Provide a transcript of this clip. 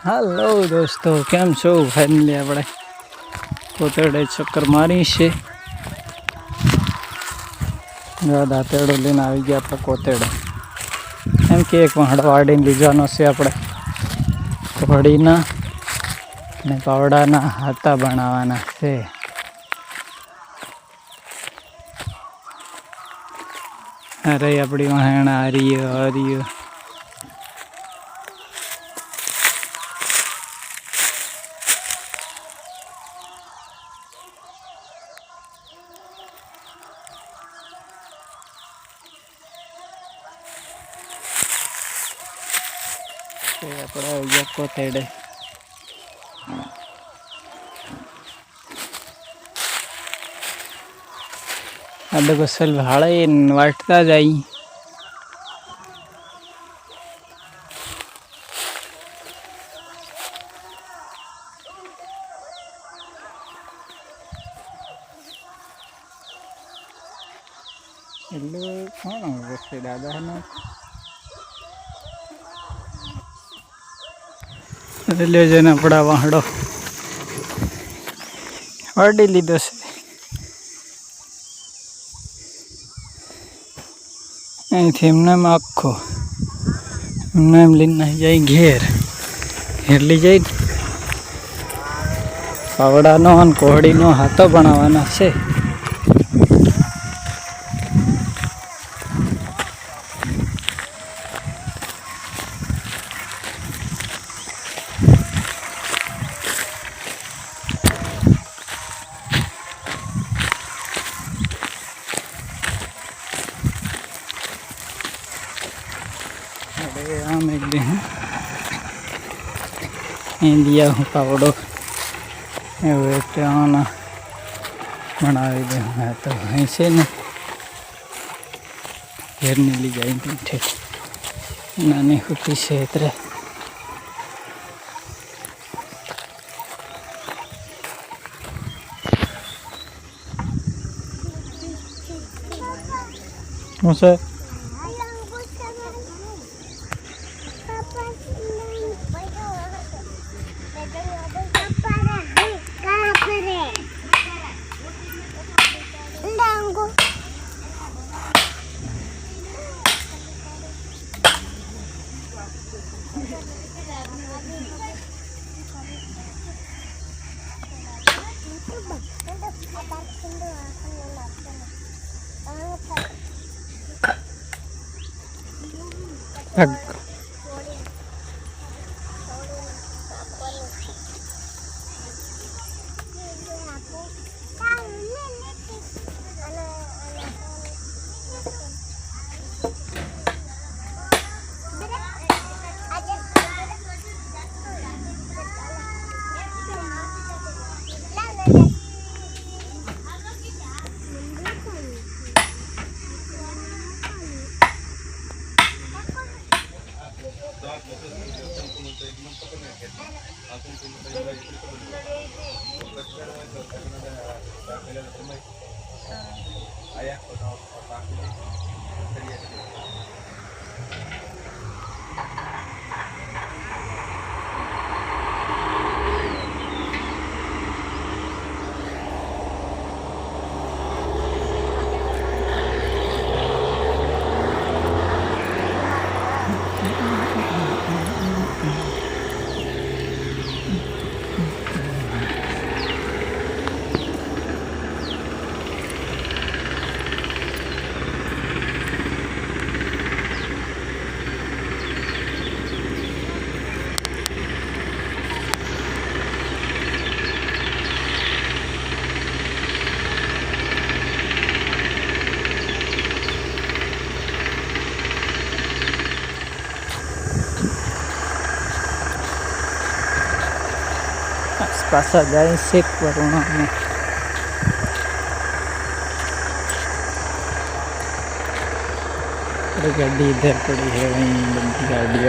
Hello दोस्तों, केम छो? Finally આપણે કોતરડે ચક્કર મારી છે. દાંતેડો લઈને આવી ગયા આપણે કોતરડે. એમ કે એક વાહડો વાડીને લીધવાનો છે આપણે કોહડીના અને પાવડાના હાથા બનાવવાના છે. અરે આપણી વહેણા હરિયો આપણે આવી ગયા કોતરડે. આ બસલ ભાળે વાટતા જાય. એટલે કોણ વસ્તુ દાદાનો એટલે જઈને આપણા વાહડો વાડી લીધો છે. અહીંથી એમને આખો એમને એમ લઈને જાય ઘેર લઈ જાય. પાવડાનો અને કોહડીનો હાથો બનાવવાના છે. आम एक दिन दिया हूँ पावड़ो आना बना दे तो ऐसे न घेर मिली जाएगी. ठीक नानी होती क्षेत्र मुझे पासा जाए शेख वरुणा में गाड़ी इधर पड़ी है. वहीं बंदी गाड़ी